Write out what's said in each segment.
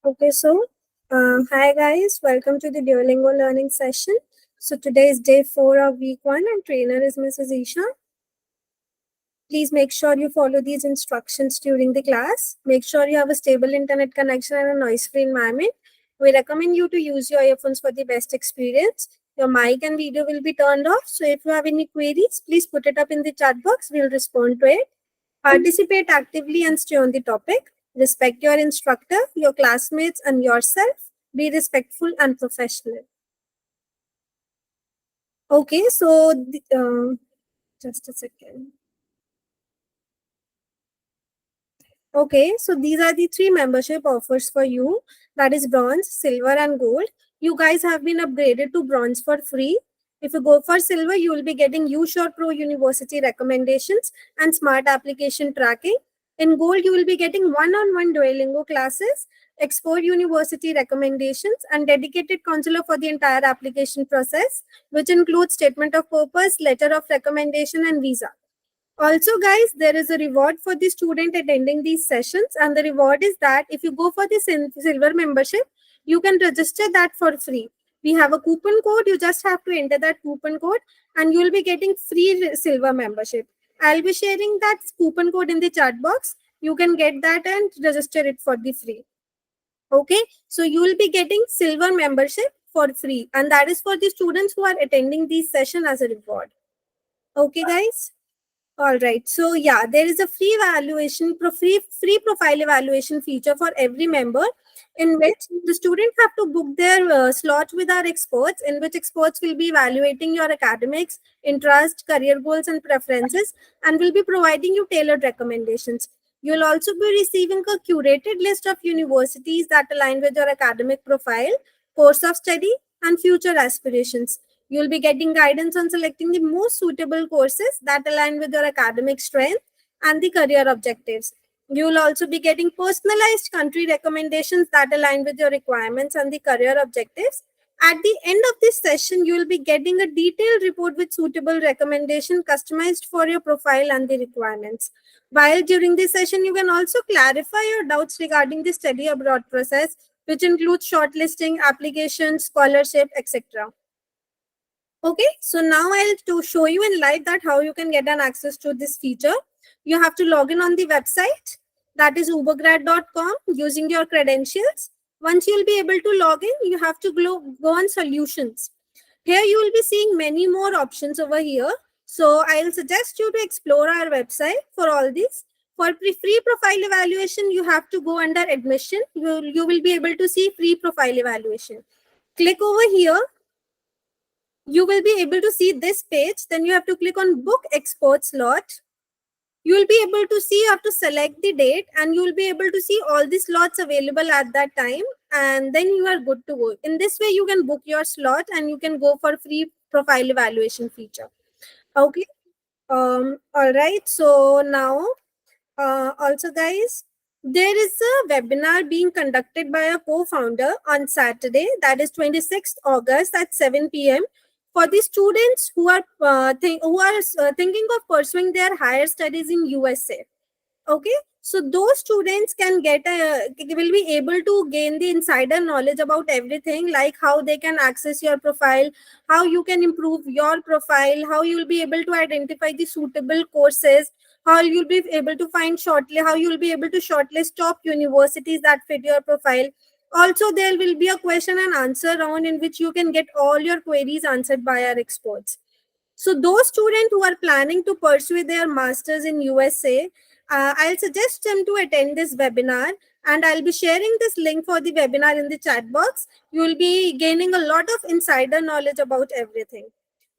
Okay, so hi guys, welcome to the Duolingo learning session. So today is day 4 of week 1 and trainer is Mrs. Isha. Please make sure you follow these instructions during the class. Make sure you have a stable internet connection and a noise-free environment. We recommend you to use your earphones for the best experience. Your mic and video will be turned off. So if you have any queries, please put it up in the chat box. We'll respond to it. Participate actively and stay on the topic. Respect your instructor, your classmates, and yourself. Be respectful and professional. Okay, so just a second. Okay, so these are the 3 membership offers for you. That is bronze, silver, and gold. You guys have been upgraded to bronze for free. If you go for silver, you will be getting USure Pro University recommendations and smart application tracking. In gold, you will be getting one-on-one Duolingo classes, export university recommendations, and dedicated counselor for the entire application process, which includes statement of purpose, letter of recommendation, and visa. Also, guys, there is a reward for the student attending these sessions, and the reward is that if you go for the silver membership, you can register that for free. We have a coupon code. You just have to enter that coupon code, and you will be getting free silver membership. I'll be sharing that coupon code in the chat box. You can get that and register it for the free. Okay, so you will be getting silver membership for free, and that is for the students who are attending these session as a reward. Okay, guys. All right. So yeah, there is a free evaluation, free profile evaluation feature for every member, in which the student have to book their slot with our experts, in which experts will be evaluating your academics, interest, career goals, and preferences, and will be providing you tailored recommendations. You'll also be receiving a curated list of universities that align with your academic profile, course of study, and future aspirations. You'll be getting guidance on selecting the most suitable courses that align with your academic strength and the career objectives. You'll also be getting personalized country recommendations that align with your requirements and the career objectives. At the end of this session, you will be getting a detailed report with suitable recommendation customized for your profile and the requirements. While during this session, you can also clarify your doubts regarding the study abroad process, which includes shortlisting, applications, scholarship, etc. Okay, so now I'll to show you in live that how you can get an access to this feature. You have to log in on the website, that is ubergrad.com, using your credentials. Once you'll be able to log in, you have to go on solutions. Here you will be seeing many more options over here. So I'll suggest you to explore our website for all these. For free profile evaluation, you have to go under admission. You will be able to see free profile evaluation. Click over here. You will be able to see this page. Then you have to click on book export slot. You will be able to see, you have to select the date, and you will be able to see all the slots available at that time, and then you are good to go. In this way, you can book your slot and you can go for free profile evaluation feature. Okay. All right. So now, also guys, there is a webinar being conducted by a co-founder on Saturday, that is 26th August at 7 p.m. for the students who are thinking of pursuing their higher studies in USA. Okay, so those students can will be able to gain the insider knowledge about everything, like how they can access your profile, how you can improve your profile, how you'll be able to identify the suitable courses, how you'll be able to find how you'll be able to shortlist top universities that fit your profile. Also, there will be a question and answer round in which you can get all your queries answered by our experts. So those students who are planning to pursue their masters in USA, I'll suggest them to attend this webinar, and I'll be sharing this link for the webinar in the chat box. You will be gaining a lot of insider knowledge about everything.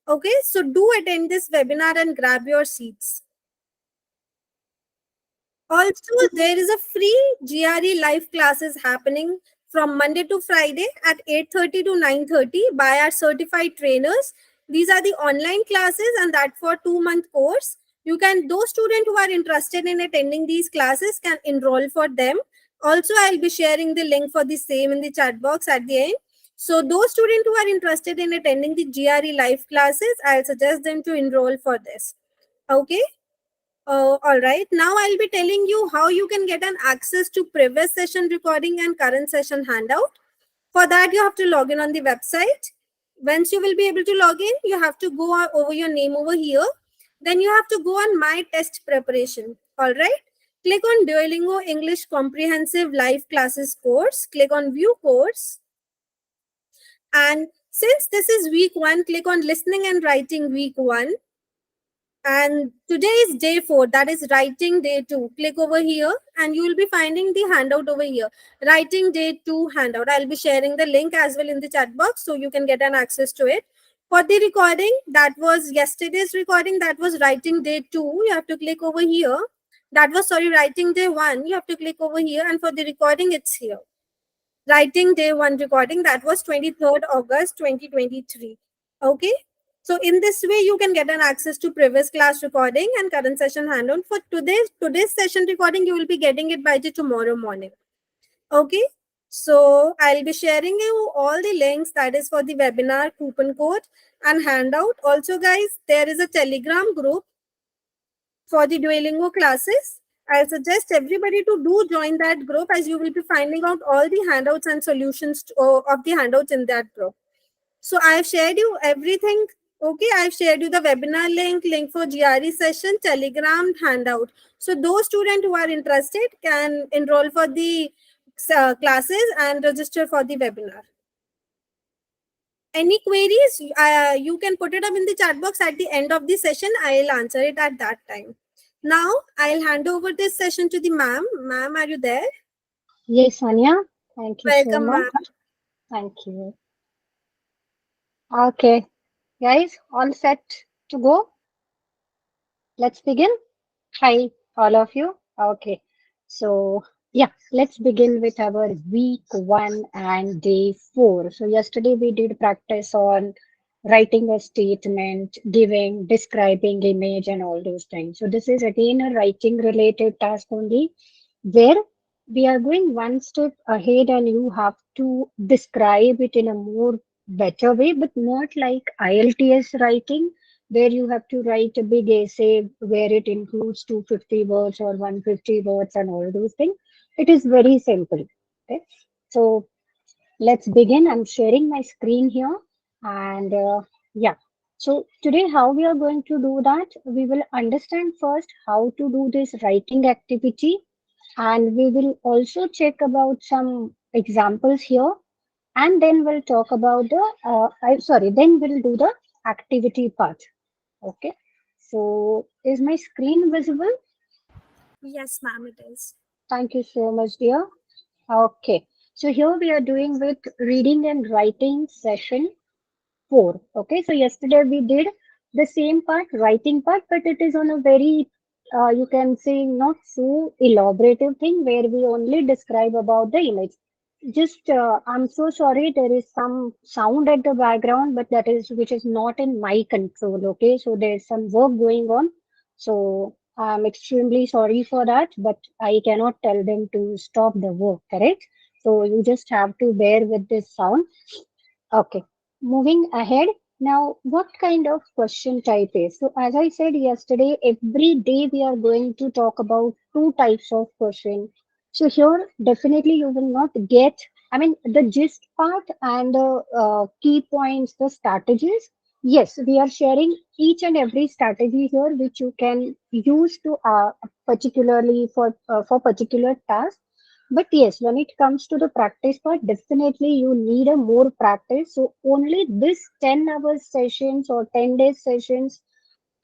Okay, so do attend this webinar and grab your seats. Also, there is a free GRE live classes happening from Monday to Friday at 8:30 to 9:30 by our certified trainers. These are the online classes, and that for 2-month course. Those students who are interested in attending these classes can enroll for them. Also, I'll be sharing the link for the same in the chat box at the end. So those students who are interested in attending the GRE live classes, I'll suggest them to enroll for this. Okay. All right. Now I'll be telling you how you can get an access to previous session recording and current session handout. For that, you have to log in on the website. Once you will be able to log in, you have to go over your name over here. Then you have to go on My Test Preparation. All right. Click on Duolingo English Comprehensive Live Classes course. Click on View Course. And since this is week 1, click on Listening and Writing week 1. And today is day 4, that is writing day 2. Click over here and you will be finding the handout over here. Writing day 2 handout. I'll be sharing the link as well in the chat box so you can get an access to it. For the recording, that was yesterday's recording, that was writing day 2. You have to click over here. That was, sorry, writing day 1. You have to click over here, and for the recording, it's here. Writing day 1 recording, that was 23rd August 2023. Okay. So in this way, you can get an access to previous class recording and current session handout. For today's session recording, you will be getting it by the tomorrow morning. Okay. So I'll be sharing you all the links, that is for the webinar, coupon code and handout. Also guys, there is a Telegram group for the Duolingo classes. I suggest everybody to do join that group, as you will be finding out all the handouts and solutions of the handouts in that group. So I have shared you everything. Okay, I have shared you the webinar link for GRE session, Telegram handout. So those students who are interested can enroll for the classes and register for the webinar. Any queries, you can put it up in the chat box at the end of the session. I'll answer it at that time. Now, I'll hand over this session to the ma'am. Ma'am, are you there? Yes, Anya. Thank you so Welcome, much. ma'am. Thank you. Okay, guys, all set to go? Let's begin. Hi, all of you. Okay, so yeah, let's begin with our week 1 and day 4. So, yesterday we did practice on writing a statement, giving, describing image, and all those things. So, this is again a writing related task only, where we are going one step ahead and you have to describe it in a more better way, but not like IELTS writing where you have to write a big essay where it includes 250 words or 150 words and all those things. It is very simple. Okay. So let's begin. I'm sharing my screen here. And yeah. So today, how we are going to do that? We will understand first how to do this writing activity. And we will also check about some examples here. And then we'll talk about then we'll do the activity part. Okay. So is my screen visible? Yes, ma'am, it is. Thank you so much, dear. Okay. So here we are doing with reading and writing session 4. Okay. So yesterday we did the same part, writing part, but it is on a very, you can say, not so elaborative thing where we only describe about the image. Just, I'm so sorry, there is some sound at the background, but that is which is not in my control. Okay, so there's some work going on. So I'm extremely sorry for that, but I cannot tell them to stop the work, correct? So you just have to bear with this sound. Okay, moving ahead. Now, what kind of question type is? So, as I said yesterday, every day we are going to talk about two types of question. So, here definitely you will not get, I mean, the gist part and the key points, the strategies. Yes, we are sharing each and every strategy here, which you can use to particularly for particular tasks. But yes, when it comes to the practice part, definitely you need a more practice. So only this 10 hours sessions or 10 days sessions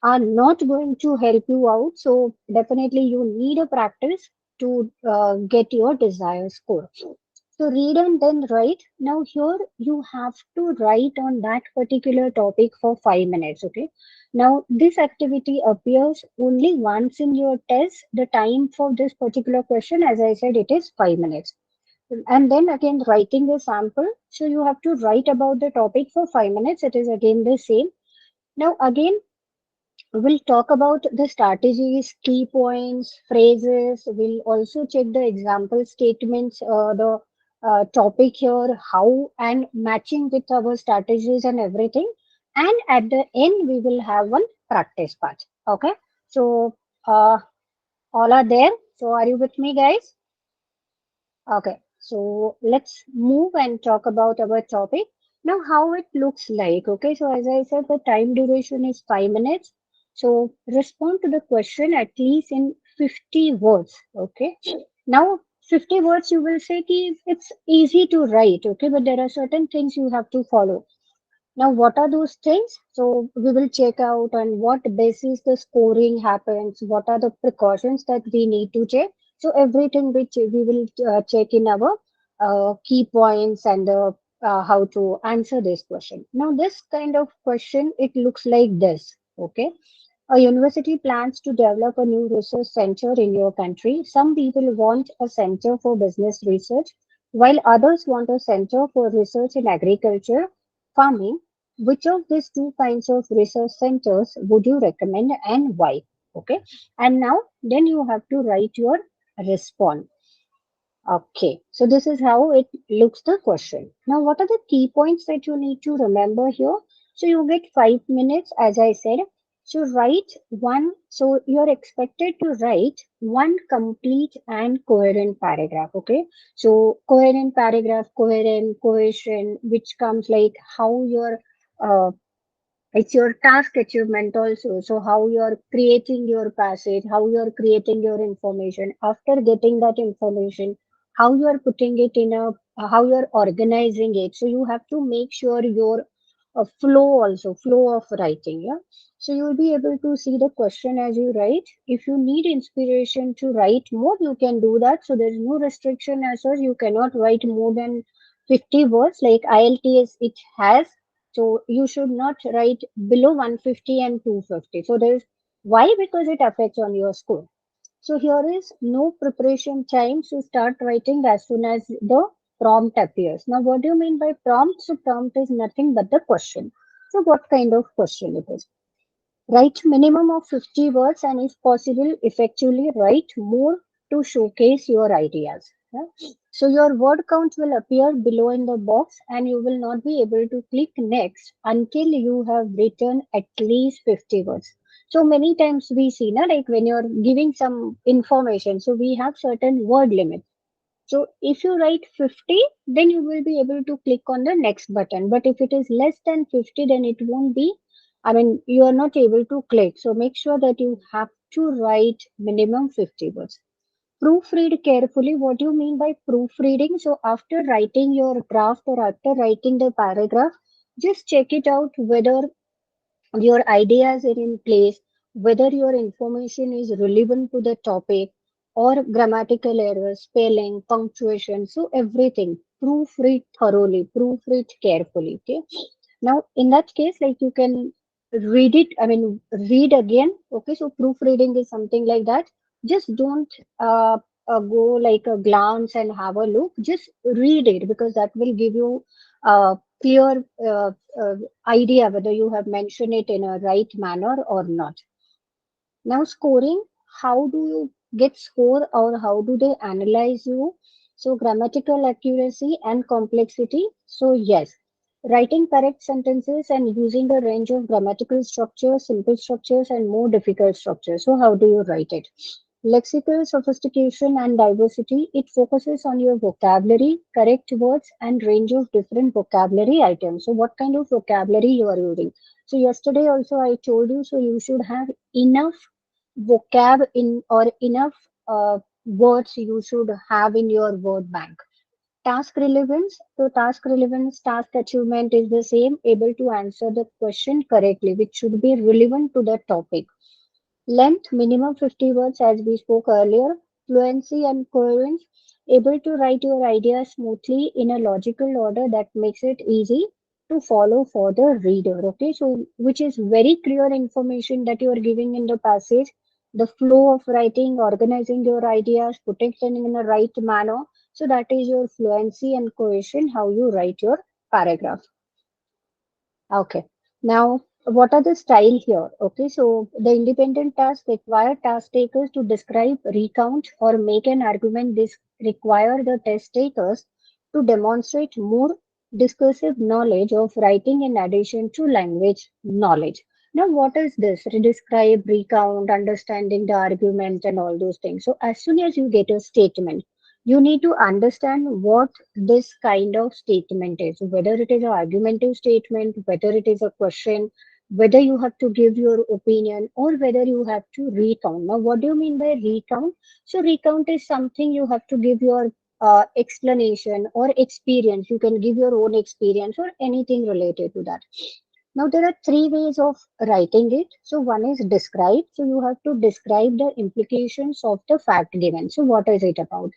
are not going to help you out. So definitely you need a practice to get your desired score. So read and then write. Now here you have to write on that particular topic for 5 minutes. Okay. Now this activity appears only once in your test. The time for this particular question, as I said, it is 5 minutes. And then again writing the sample. So you have to write about the topic for 5 minutes. It is again the same. Now again we'll talk about the strategies, key points, phrases. We'll also check the example statements, the topic here, how and matching with our strategies and everything. And at the end, we will have one practice part. Okay. So Uh, all are there. So are you with me, guys? Okay, so let's move and talk about our topic. Now, how it looks like. Okay, so as I said, the time duration is 5 minutes. So respond to the question at least in 50 words. Okay, now 50 words you will say ki it's easy to write. Okay, but there are certain things you have to follow. Now, what are those things? So we will check out on what basis the scoring happens, what are the precautions that we need to check. So everything which we will check in our key points and how to answer this question. Now, this kind of question, it looks like this. Okay. A university plans to develop a new research center in your country. Some people want a center for business research, while others want a center for research in agriculture, farming. Which of these two kinds of research centers would you recommend and why? Okay. And now, then you have to write your response. Okay, so this is how it looks the question. Now, what are the key points that you need to remember here? So you get 5 minutes, as I said. So write one, so you're expected to write one complete and coherent paragraph. Okay, so coherent paragraph, coherent, cohesion, which comes like how your it's your task achievement also. So how you're creating your passage, how you're creating your information. After getting that information, how you're putting it in a, how you're organizing it. So you have to make sure your flow also, flow of writing. Yeah. So you'll be able to see the question as you write. If you need inspiration to write more, you can do that. So there's no restriction as such. You cannot write more than 50 words like IELTS it has, so you should not write below 150 and 250. So there is why? Because it affects on your score. So here is no preparation time. So start writing as soon as the prompt appears. Now, what do you mean by prompt? So prompt is nothing but the question. So what kind of question it is? Write minimum of 50 words and if possible, effectively write more to showcase your ideas. Yeah. So your word count will appear below in the box and you will not be able to click next until you have written at least 50 words. So many times we see, na, like when you're giving some information, so we have certain word limit. So if you write 50, then you will be able to click on the next button. But if it is less than 50, then it won't be, I mean, you are not able to click. So make sure that you have to write minimum 50 words. Proofread carefully. What do you mean by proofreading? So after writing your draft or after writing the paragraph, just check it out whether your ideas are in place, whether your information is relevant to the topic or grammatical errors, spelling, punctuation. So everything, proofread thoroughly, proofread carefully. Okay. Now, in that case, like you can read it, I mean, read again. Okay. So proofreading is something like that. Just don't go like a glance and have a look. Just read it because that will give you clear idea whether you have mentioned it in a right manner or not. Now, scoring, how do you get score or how do they analyze you? So, grammatical accuracy and complexity. So, yes, writing correct sentences and using a range of grammatical structures, simple structures, and more difficult structures. So, how do you write it? Lexical sophistication and diversity, it focuses on your vocabulary, correct words, and range of different vocabulary items. So, what kind of vocabulary you are using? So, yesterday also I told you, so you should have enough vocab in or enough words you should have in your word bank. Task relevance. So task relevance, task achievement is the same, able to answer the question correctly, which should be relevant to the topic. Length, minimum 50 words as we spoke earlier. Fluency and coherence, able to write your ideas smoothly in a logical order that makes it easy to follow for the reader. Okay, so which is very clear information that you are giving in the passage. The flow of writing, organizing your ideas, putting them in the right manner. So that is your fluency and cohesion, how you write your paragraph. Okay. Now, what are the style here? Okay, so the independent tasks require task takers to describe, recount, or make an argument. This require the test takers to demonstrate more discursive knowledge of writing in addition to language knowledge. Now, what is this? Describe, recount, understanding the argument, and all those things. So, as soon as you get a statement, you need to understand what this kind of statement is, whether it is an argumentative statement, whether it is a question, whether you have to give your opinion, or whether you have to recount. Now, what do you mean by recount? So, recount is something you have to give your explanation or experience. You can give your own experience or anything related to that. Now, there are three ways of writing it. So, one is describe. So, you have to describe the implications of the fact given. So, what is it about?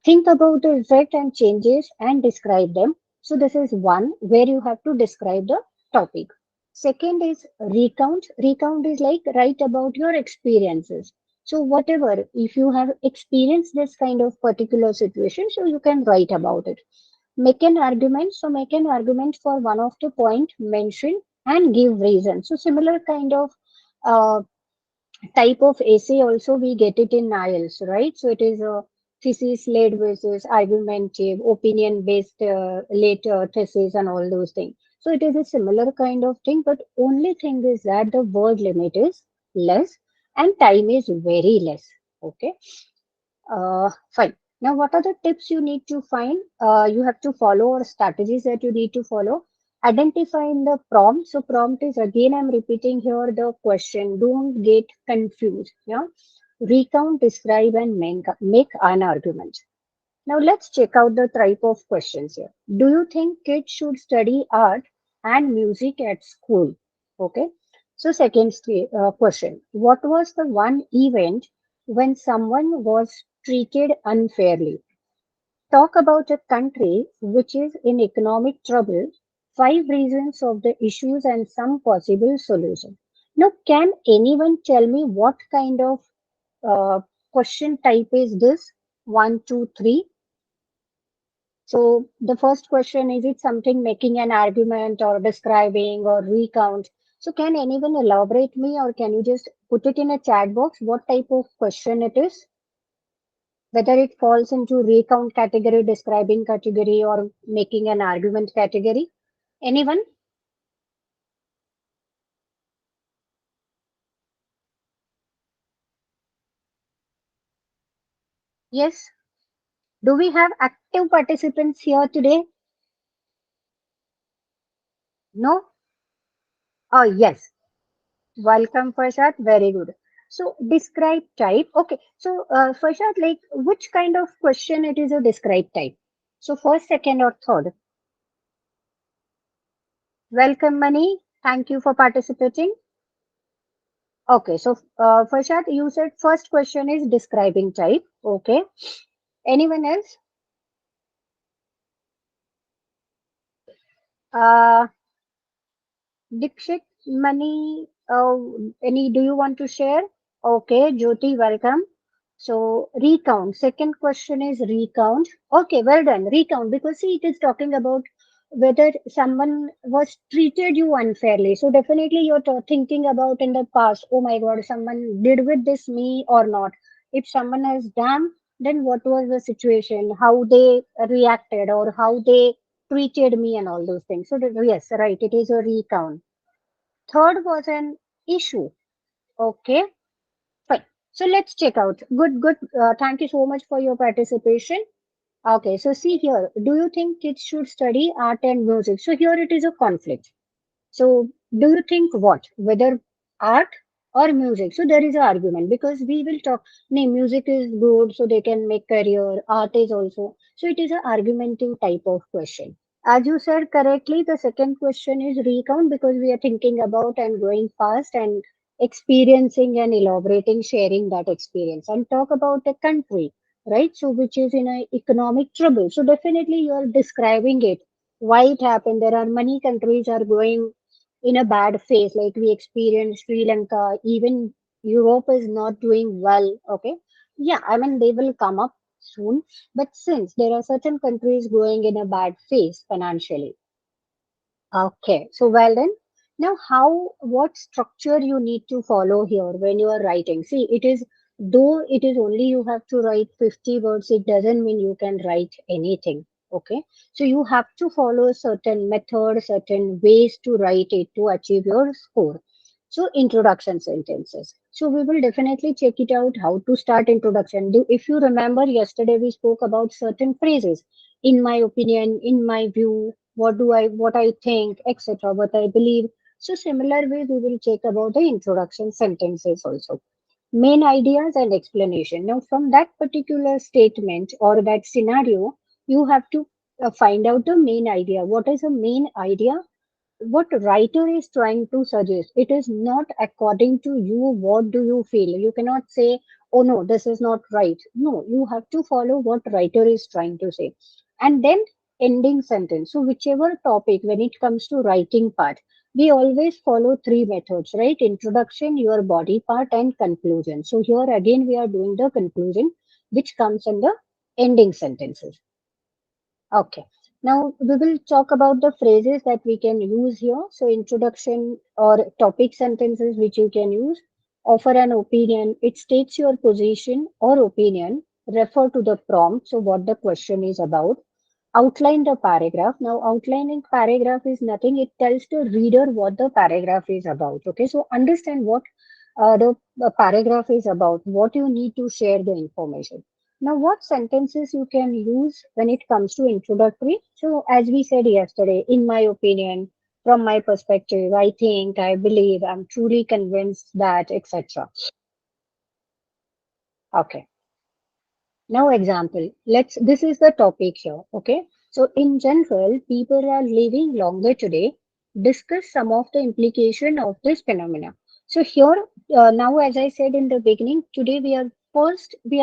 Think about the effect and changes and describe them. So, this is one where you have to describe the topic. Second is recount. Recount is like write about your experiences. So, whatever, if you have experienced this kind of particular situation, so you can write about it. Make an argument. So make an argument for one of the point mentioned and give reason. So similar kind of uh, type of essay also we get it in IELTS, right? So it is a thesis led versus argumentative, opinion based later thesis and all those things. So it is a similar kind of thing, but only thing is that the word limit is less and time is very less. Okay. Fine. Now, what are the tips you need to find? You have to follow or strategies that you need to follow. Identifying the prompt. So, prompt is again, I'm repeating here the question. Don't get confused. Yeah. Recount, describe, and make an argument. Now, let's check out the type of questions here. Do you think kids should study art and music at school? Okay. So, question. What was the one event when someone was treated unfairly? Talk about a country which is in economic trouble, five reasons of the issues and some possible solution. Now, can anyone tell me what kind of uh, question type is this? One, two, three. So the first question is it something making an argument or describing or recount? So can anyone elaborate me or can you just put it in a chat box what type of question it is? Whether it falls into recount category, describing category, or making an argument category? Anyone? Yes. Do we have active participants here today? No? Oh, yes. Welcome, Farshad. Very good. So, describe type. Okay. So, Farshad, like which kind of question it is a describe type? So, first, second, or third? Welcome, Mani. Thank you for participating. Okay. So, Farshad, you said first question is describing type. Okay. Anyone else? Uh, Dikshit, Mani, do you want to share? Okay, Jyoti, welcome. So, recount. Second question is recount. Okay, well done. Recount, because see, it is talking about whether someone was treated you unfairly. So, definitely you're thinking about in the past, oh my God, someone did with this me or not. If someone has done, then what was the situation, how they reacted, or how they treated me, and all those things. So, yes, right, it is a recount. Third was an issue. Okay, fine. So let's check out. Good, good. Thank you so much for your participation. Okay, so see here. Do you think kids should study art and music? So here it is a conflict. So do you think what? Whether art or music? So there is an argument because we will talk. No, music is good, so they can make career. Art is also. So it is an argumentative type of question. As you said correctly, the second question is recount because we are thinking about and going fast and experiencing and elaborating, sharing that experience and talk about a country, right? So which is in a economic trouble. So definitely you are describing it, why it happened. There are many countries are going in a bad phase, like we experienced Sri Lanka, even Europe is not doing well. Okay. Yeah, I mean they will come up soon. But since there are certain countries going in a bad phase financially. Okay, so well then. Now, what structure you need to follow here when you are writing? See, it is, though it is only you have to write 50 words, it doesn't mean you can write anything. Okay, so you have to follow certain methods, certain ways to write it to achieve your score. So introduction sentences. So we will definitely check it out how to start introduction. If you remember yesterday we spoke about certain phrases. In my opinion, in my view, what I think, etc. What I believe. So similar way we will check about the introduction sentences also. Main ideas and explanation. Now from that particular statement or that scenario, you have to find out the main idea. What is the main idea? What writer is trying to suggest? It is not according to you. What do you feel? You cannot say, oh no, this is not right. No, you have to follow what writer is trying to say. And then ending sentence. So whichever topic, when it comes to writing part, we always follow three methods, right? Introduction, your body part, and conclusion. So here again we are doing the conclusion, which comes in the ending sentences. Okay. Now we will talk about the phrases that we can use here. So introduction or topic sentences which you can use. Offer an opinion. It states your position or opinion. Refer to the prompt. So what the question is about. Outline the paragraph. Now outlining paragraph is nothing. It tells the reader what the paragraph is about. Okay. So understand what the paragraph is about. What you need to share the information. Now, what sentences you can use when it comes to introductory? So, as we said yesterday, in my opinion, from my perspective, I think, I believe, I'm truly convinced that, etc. Okay. Now, example. This is the topic here. Okay. So, in general, people are living longer today. Discuss some of the implication of this phenomena. So, here, now, as I said in the beginning, today we are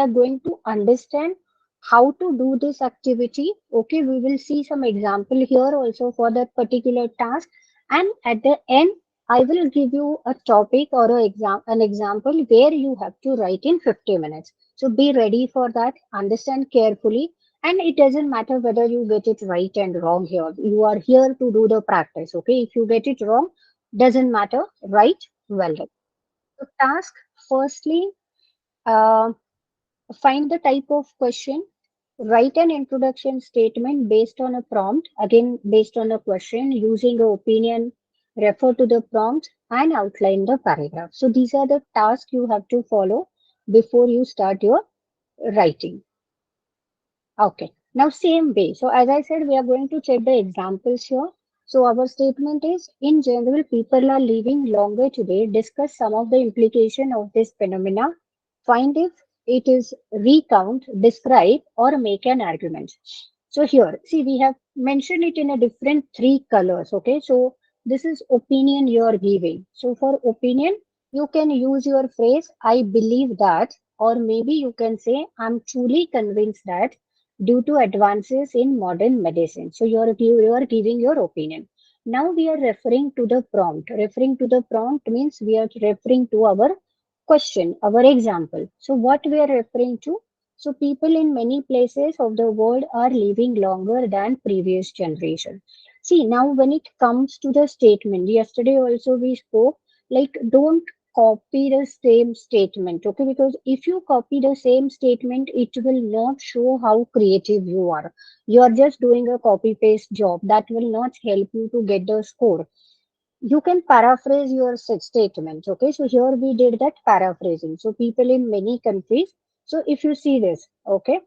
going to understand how to do this activity. Okay. We will see some example here also for that particular task. And at the end, I will give you a topic or an example where you have to write in 50 minutes. So be ready for that, understand carefully, and it doesn't matter whether you get it right and wrong here. You are here to do the practice, okay? If you get it wrong, doesn't matter, right? Well done. So task, firstly, uh, find the type of question, write an introduction statement based on a prompt, again based on a question, using your opinion, refer to the prompt, and outline the paragraph. So these are the tasks you have to follow before you start your writing. Okay. Now same way. So as I said, we are going to check the examples here. So our statement is, in general, people are living longer today. Discuss some of the implication of this phenomena. Find if it is recount, describe, or make an argument. So here, see, we have mentioned it in a different three colors. Okay. So this is opinion you are giving. So for opinion, you can use your phrase, I believe that, or maybe you can say, I'm truly convinced that due to advances in modern medicine. So you are giving your opinion. Now we are referring to the prompt. Referring to the prompt means we are referring to our question, our example. So what we are referring to? So people in many places of the world are living longer than previous generation. See, now when it comes to the statement, yesterday also we spoke, like don't copy the same statement, okay? Because if you copy the same statement, it will not show how creative you are. You are just doing a copy paste job that will not help you to get the score. You can paraphrase your statement, okay? So here we did that paraphrasing. So people in many countries, so if you see this, okay,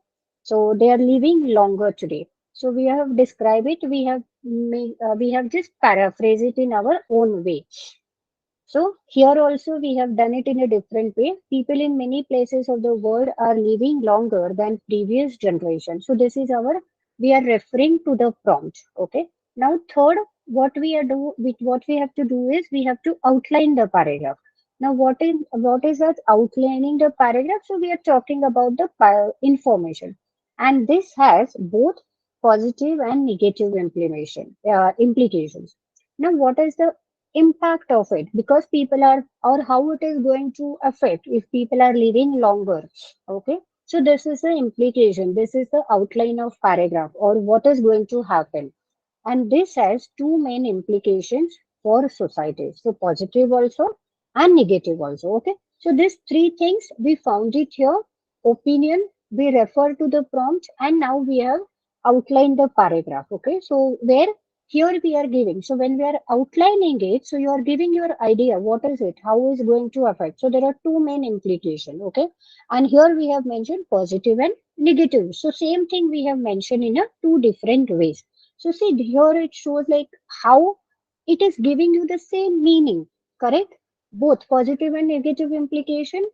so they are living longer today. So we have described it, we have just paraphrased it in our own way. So here also we have done it in a different way. People in many places of the world are living longer than previous generation. So this is our, we are referring to the prompt. Okay. Now third, what we have to do is we have to outline the paragraph. Now what is that outlining the paragraph? So we are talking about the information, and this has both positive and negative implications. Now what is the impact of it, because people are, or how it is going to affect if people are living longer, okay? So this is the implication, this is the outline of paragraph or what is going to happen, and this has two main implications for society, so positive also and negative also, okay? So these three things we found it here. Opinion, we refer to the prompt, and now we have outlined the paragraph, okay? So where here we are giving. So when we are outlining it, so you are giving your idea. What is it? How is going to affect? So there are two main implications. Okay. And here we have mentioned positive and negative. So same thing we have mentioned in a two different ways. So see here it shows like how it is giving you the same meaning. Correct? Both positive and negative implication.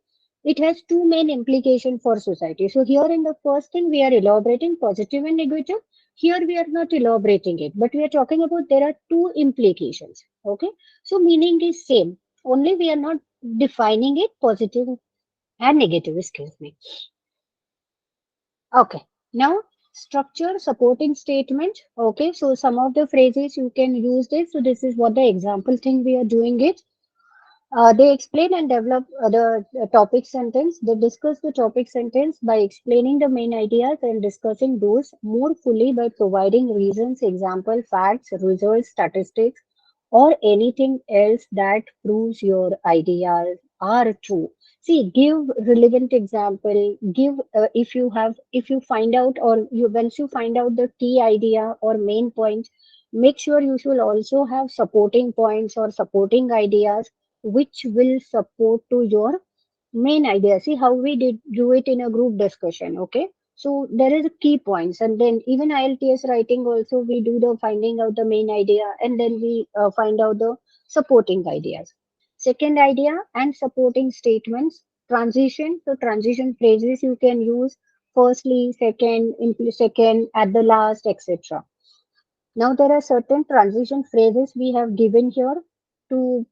It has two main implications for society. So here in the first thing we are elaborating positive and negative. Here we are not elaborating it, but we are talking about there are two implications. Okay. So meaning is same. Only we are not defining it positive and negative, excuse me. Okay. Now structure supporting statement. Okay. So some of the phrases you can use this. So this is what the example thing we are doing it. They explain and develop the topic sentence. They discuss the topic sentence by explaining the main ideas and discussing those more fully by providing reasons, example, facts, results, statistics, or anything else that proves your ideas are true. See, give relevant example. Give if you find out or you once you find out the key idea or main point, make sure you should also have supporting points or supporting ideas which will support to your main idea. See how we did do it in a group discussion. Okay. So there is key points, and then even IELTS writing also we do the finding out the main idea, and then we find out the supporting ideas. Second idea and supporting statements. Transition. So transition phrases you can use firstly, second, second, at the last, etc. Now there are certain transition phrases we have given here to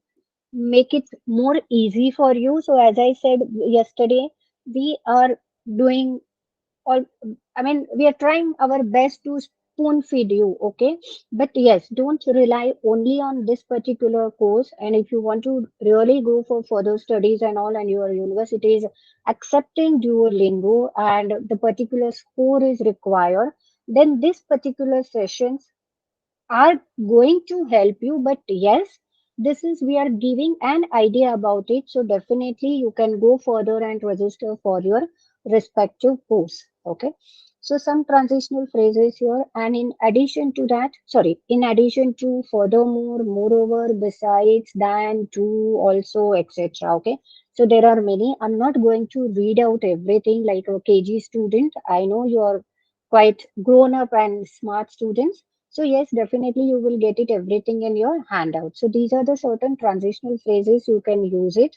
make it more easy for you. So as I said yesterday, we are doing all, I mean, we are trying our best to spoon feed you, okay? But yes, don't rely only on this particular course. And if you want to really go for further studies and all, and your university is accepting Duolingo and the particular score is required, then this particular sessions are going to help you. But yes, this is we are giving an idea about it. So definitely you can go further and register for your respective course. Okay. So some transitional phrases here, and in addition to that, sorry, in addition to, furthermore, moreover, besides, than, to, also, etc. Okay. So there are many. I'm not going to read out everything like a KG student. I know you are quite grown up and smart students. So yes, definitely you will get it everything in your handout. So these are the certain transitional phrases you can use it.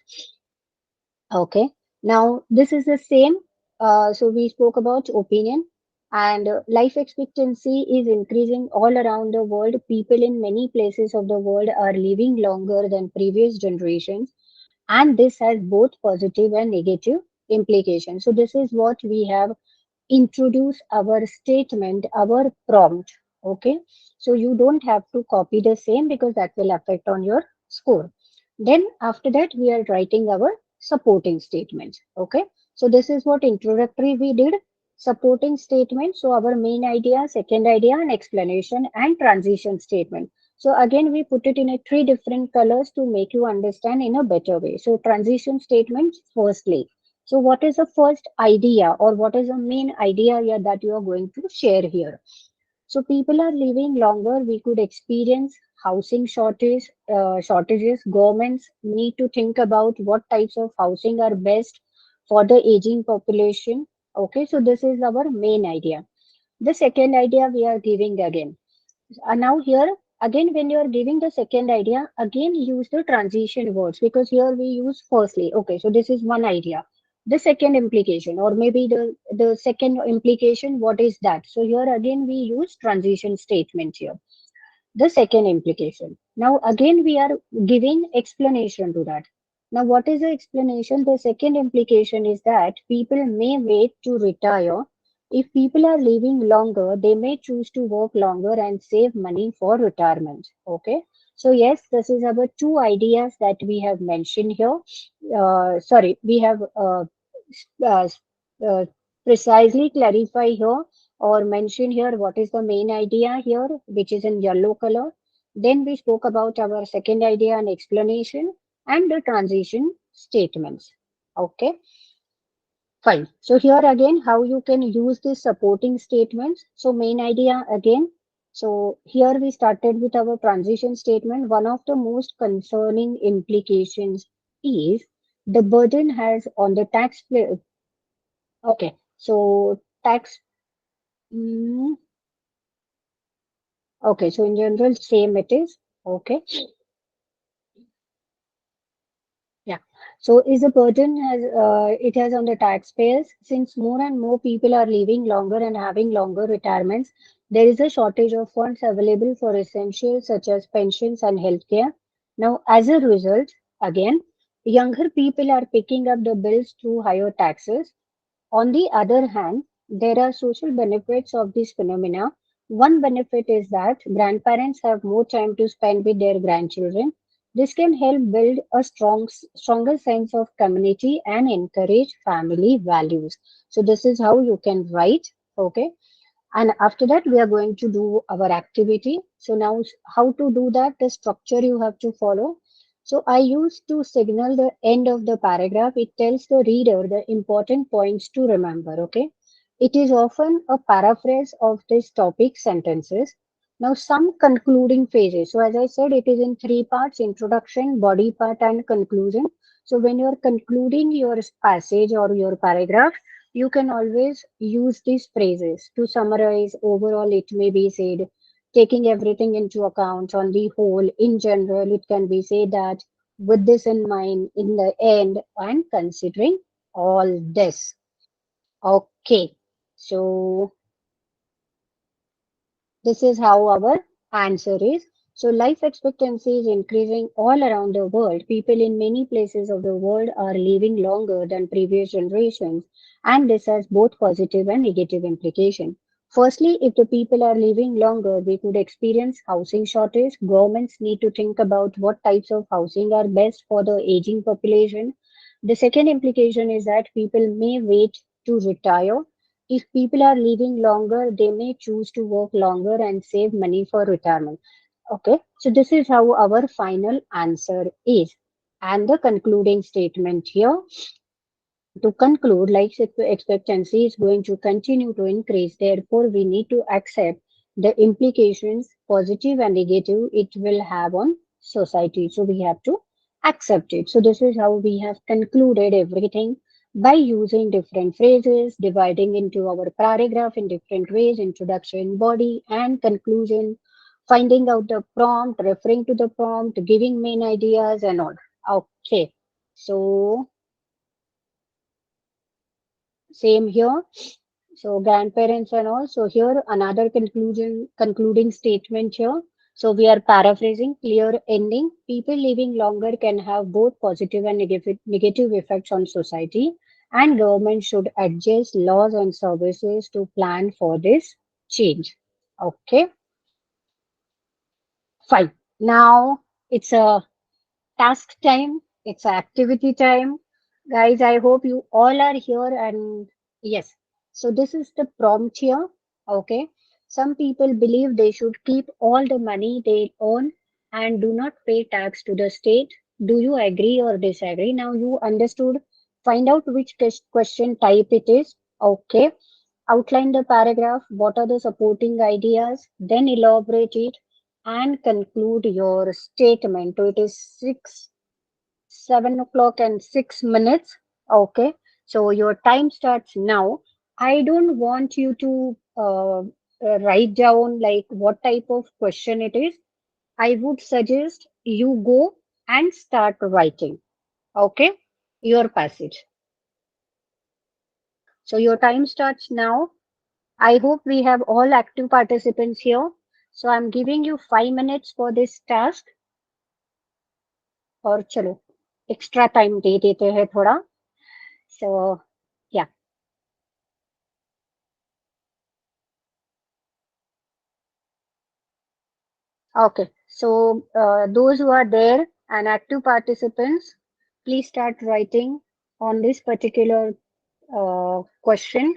Okay. Now this is the same. So we spoke about opinion, and life expectancy is increasing all around the world. People in many places of the world are living longer than previous generations, and this has both positive and negative implications. So this is what we have introduce our statement, our prompt. Okay. So you don't have to copy the same because that will affect on your score. Then after that, we are writing our supporting statements. Okay. So this is what introductory we did. Supporting statement. So our main idea, second idea, and explanation and transition statement. So again, we put it in a three different colors to make you understand in a better way. So transition statements firstly. So what is the first idea or what is the main idea here that you are going to share here? So people are living longer. We could experience housing shortages. Governments need to think about what types of housing are best for the aging population. Okay, so this is our main idea. The second idea we are giving again. Now here again when you are giving the second idea, again use the transition words because here we use firstly. Okay, so this is one idea. The second implication or maybe the second implication, what is that? So here again we use transition statement here. The second implication. Now again we are giving explanation to that. Now what is the explanation? The second implication is that people may wait to retire. If people are living longer, they may choose to work longer and save money for retirement. Okay. So yes, this is our two ideas that we have mentioned here. Sorry, we have uh, uh, precisely clarify here or mention here what is the main idea here, which is in yellow color. Then we spoke about our second idea and explanation and the transition statements. Okay, fine. So here again, how you can use these supporting statements. So main idea again. So here we started with our transition statement. One of the most concerning implications is the burden has on the taxpayer. Okay, so tax. mm, okay, so in general, same it is. Okay, yeah. So is the burden has it has on the taxpayers since more and more people are living longer and having longer retirements. There is a shortage of funds available for essentials such as pensions and healthcare. Now, as a result, again, younger people are picking up the bills through higher taxes. On the other hand, there are social benefits of this phenomena. One benefit is that grandparents have more time to spend with their grandchildren. This can help build a stronger sense of community and encourage family values. So this is how you can write. Okay. And after that, we are going to do our activity. So now how to do that, the structure you have to follow. So I used to signal the end of the paragraph. It tells the reader the important points to remember. Okay. It is often a paraphrase of this topic sentences. Now some concluding phases. So as I said, it is in three parts: introduction, body part, and conclusion. So when you are concluding your passage or your paragraph, you can always use these phrases to summarize. Overall, it may be said, taking everything into account. On the whole, in general, it can be said that with this in mind, in the end, and considering all this. Okay, so this is how our answer is. So life expectancy is increasing all around the world. People in many places of the world are living longer than previous generations, and this has both positive and negative implication. Firstly, if the people are living longer, we could experience housing shortage. Governments need to think about what types of housing are best for the aging population. The second implication is that people may wait to retire. If people are living longer, they may choose to work longer and save money for retirement. Okay, so this is how our final answer is. And the concluding statement here, to conclude, life expectancy is going to continue to increase. Therefore, we need to accept the implications, positive and negative, it will have on society. So we have to accept it. So this is how we have concluded everything by using different phrases, dividing into our paragraph in different ways: introduction, body, and conclusion, finding out the prompt, referring to the prompt, giving main ideas, and all. Okay. So same here. So grandparents and all. So here another concluding statement here. So we are paraphrasing: clear ending. People living longer can have both positive and negative effects on society, and government should adjust laws and services to plan for this change. Okay, fine. Now it's a task time, it's activity time. Guys, I hope you all are here, and yes. So this is the prompt here. Okay. Some people believe they should keep all the money they earn and do not pay tax to the state. Do you agree or disagree? Now you understood. Find out which question type it is. Okay. Outline the paragraph. What are the supporting ideas? Then elaborate it and conclude your statement. So it is 7 o'clock and 6 minutes. Okay, so your time starts now. I don't want you to write down like what type of question it is. I would suggest you go and start writing. Okay, your passage. So your time starts now. I hope we have all active participants here. So I'm giving you 5 minutes for this task. और चलो extra time दे देते हैं थोड़ा. So yeah. Okay, so those who are there and active participants, please start writing on this particular question.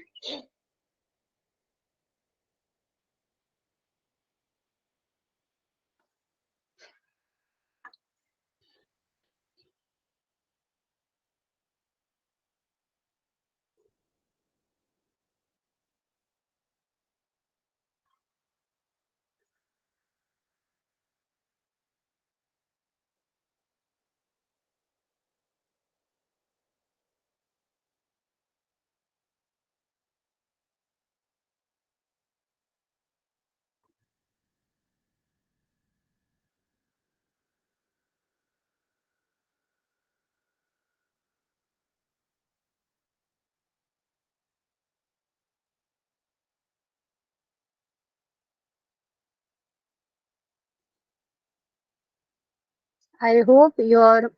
I hope you're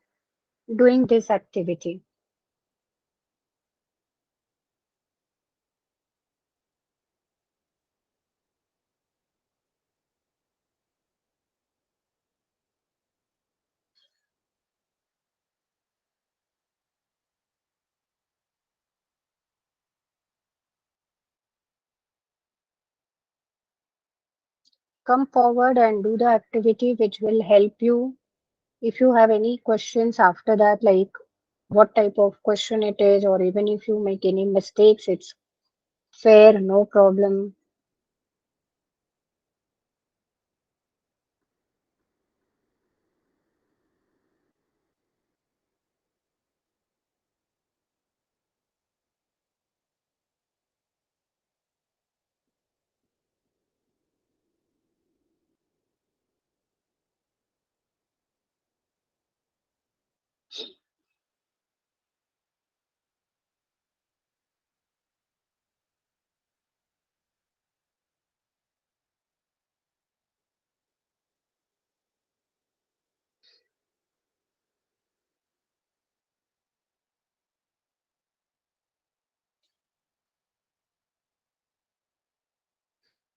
doing this activity. Come forward and do the activity which will help you. If you have any questions after that, like what type of question it is, or even if you make any mistakes, it's fair, no problem.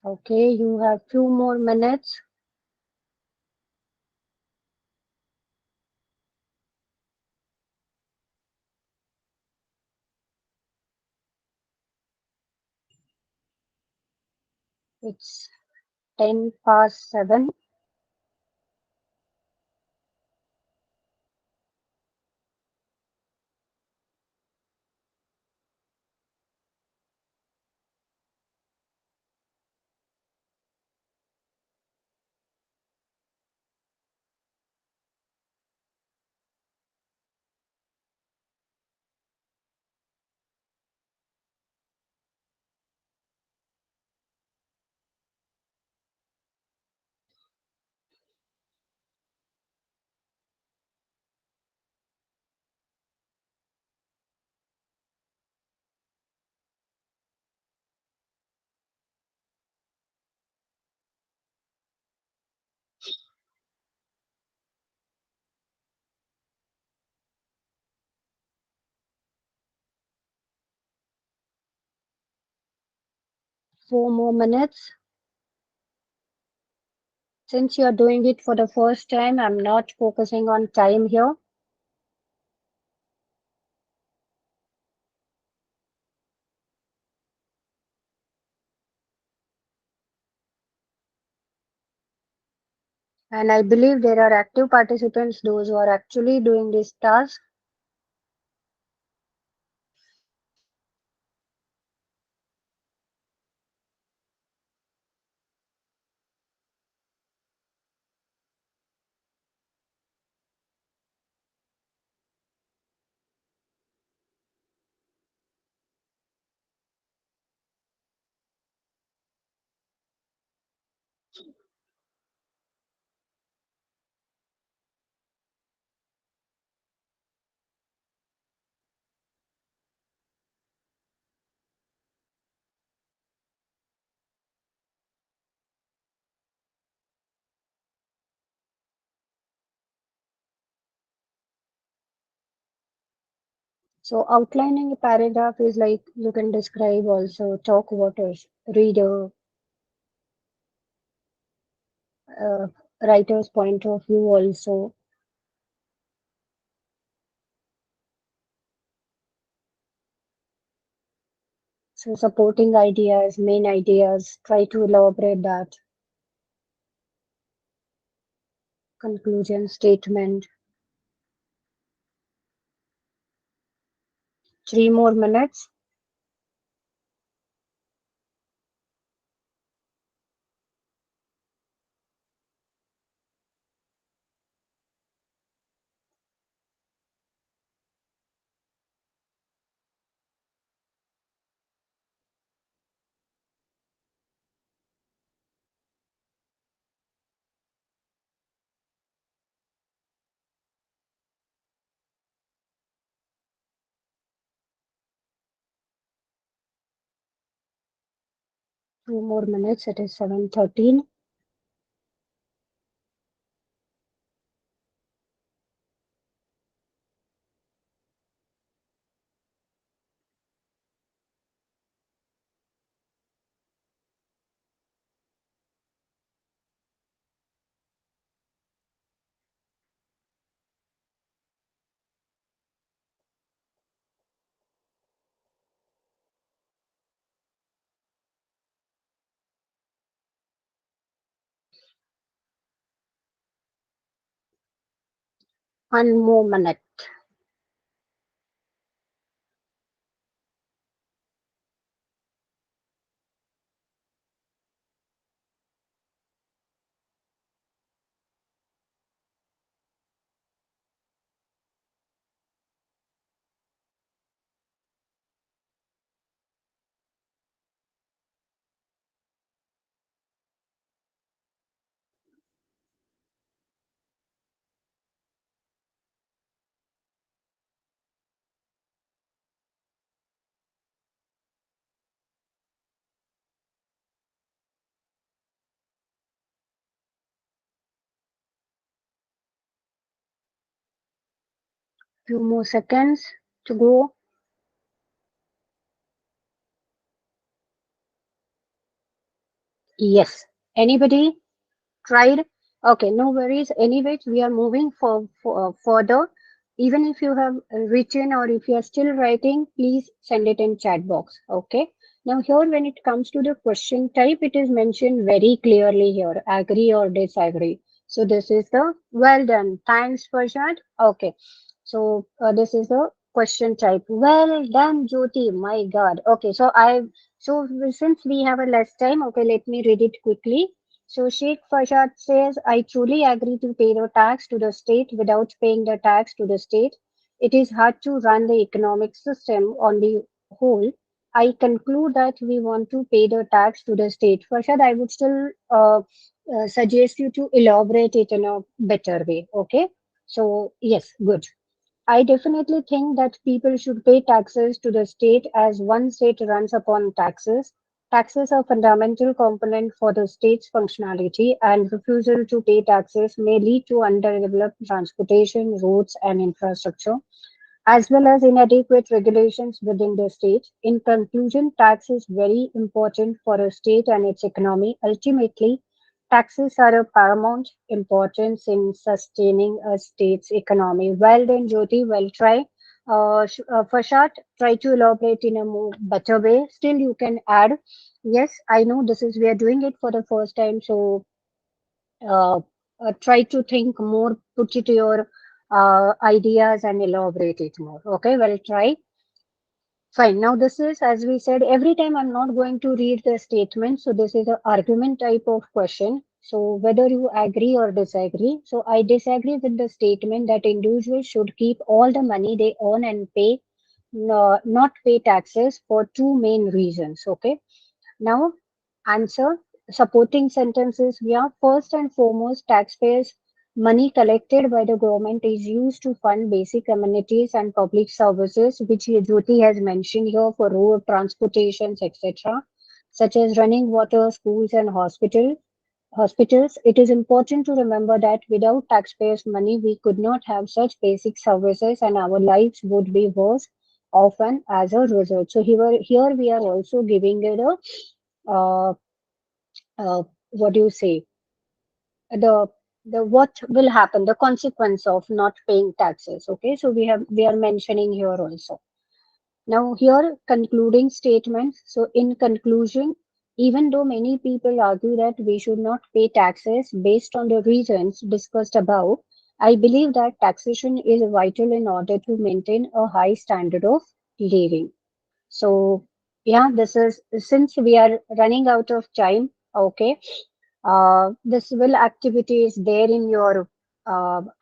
Okay, you have few more minutes. It's 10 past 7. Four more minutes. Since you're doing it for the first time, I'm not focusing on time here. And I believe there are active participants, those who are actually doing this task. So outlining a paragraph is like you can describe also, talk about a reader, uh, writer's point of view also. So supporting ideas, main ideas, try to elaborate that. Conclusion statement. 3 more minutes. 2 more minutes. It is 7:13. One more minute. 2 more seconds to go. Yes. Anybody tried? Okay, no worries. Anyways, we are moving for further. Even if you have written or if you are still writing, please send it in chat box. Okay. Now here, when it comes to the question type, it is mentioned very clearly here, agree or disagree. So this is the well done. Thanks, Prashant. Okay. So this is the question type. Well done, Jyoti. My God. Okay. So since we have a less time, okay, let me read it quickly. So Sheikh Fashad says, I truly agree to pay the tax to the state without paying the tax to the state. It is hard to run the economic system on the whole. I conclude that we want to pay the tax to the state. Fashad, I would still suggest you to elaborate it in a better way. Okay. So, yes, good. I definitely think that people should pay taxes to the state as one state runs upon taxes. Taxes are fundamental component for the state's functionality and refusal to pay taxes may lead to underdeveloped transportation, roads and infrastructure as well as inadequate regulations within the state. In conclusion, tax is very important for a state and its economy. Ultimately, taxes are of paramount importance in sustaining a state's economy. Well done, Jyoti. Well try. Fashad, try to elaborate in a more better way. Still, you can add. Yes, I know this is we are doing it for the first time, so uh, try to think more, put it to your ideas and elaborate it more. Okay, well, try. Fine. Now, this is, as we said, every time I'm not going to read the statement. So, this is an argument type of question. So, whether you agree or disagree. So, I disagree with the statement that individuals should keep all the money they earn and pay, not pay taxes for two main reasons. Okay. Now, answer supporting sentences. Yeah, first and foremost, taxpayers' money collected by the government is used to fund basic amenities and public services, which Jyoti has mentioned here for road transportations, etc., such as running water, schools, and hospitals. It is important to remember that without taxpayers' money, we could not have such basic services, and our lives would be worse often as a result. So here we are also giving it a uh, what do you say the what will happen, the consequence of not paying taxes. Okay, so we are mentioning here also. Now here concluding statements. So in conclusion, even though many people argue that we should not pay taxes based on the reasons discussed above, I believe that taxation is vital in order to maintain a high standard of living. So yeah, this is since we are running out of time. Okay, this will activity is there in your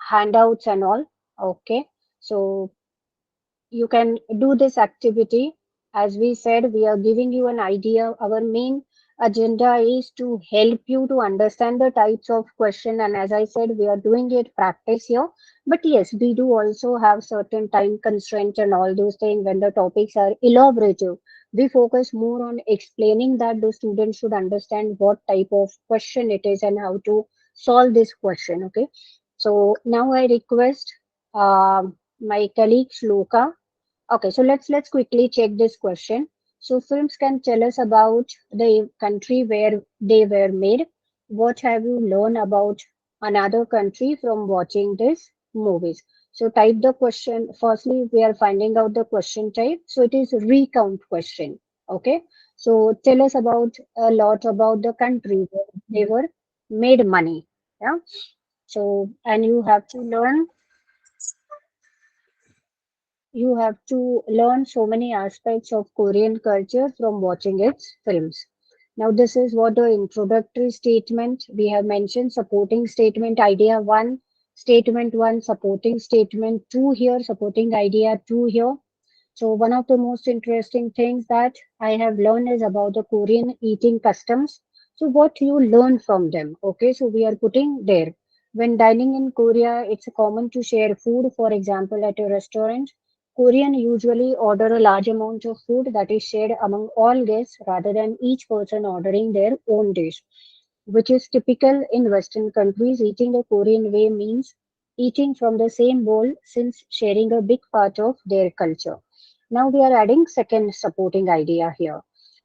handouts and all. Okay, so you can do this activity. As we said, we are giving you an idea. Our main agenda is to help you to understand the types of question. And as I said, we are doing it practice here. But yes, we do also have certain time constraints and all those things when the topics are elaborative. We focus more on explaining that the students should understand what type of question it is and how to solve this question. Okay. So now I request my colleague Shloka. Okay, so let's quickly check this question. So films can tell us about the country where they were made. What have you learned about another country from watching these movies? So type the question. Firstly, we are finding out the question type. So it is recount question. Okay. So tell us about a lot about the country where they were made money. Yeah. So and you have to learn. You have to learn so many aspects of Korean culture from watching its films. Now, this is what the introductory statement we have mentioned, supporting statement idea one, statement one, supporting statement two here, supporting idea two here. So one of the most interesting things that I have learned is about the Korean eating customs. So what you learn from them. Okay, so we are putting there. When dining in Korea, it's common to share food. For example, at a restaurant, Korean usually order a large amount of food that is shared among all guests rather than each person ordering their own dish, which is typical in Western countries. Eating the Korean way means eating from the same bowl since sharing a big part of their culture. Now we are adding second supporting idea here.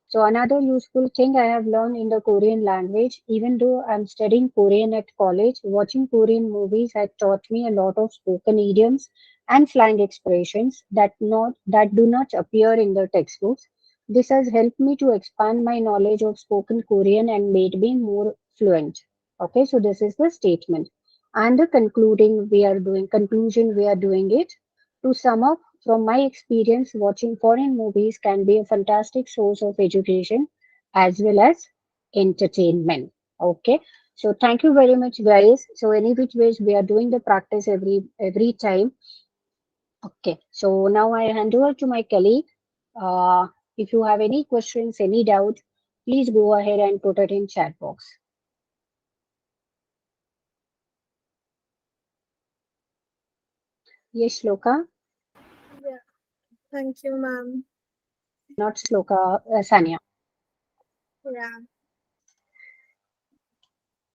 So another useful thing I have learned in the Korean language, even though I'm studying Korean at college, watching Korean movies has taught me a lot of spoken idioms and slang expressions that do not appear in the textbooks. This has helped me to expand my knowledge of spoken Korean and made me more fluent. Okay, so this is the statement. And the conclusion we are doing it. To sum up, from my experience, watching foreign movies can be a fantastic source of education as well as entertainment. Okay, so thank you very much, guys. So any which ways we are doing the practice every time. Okay, so now I hand over to my colleague. If you have any questions, any doubt, please go ahead and put it in chat box. Yes, Shloka, Yeah. Thank you, ma'am. not Shloka, Sanya. Yeah.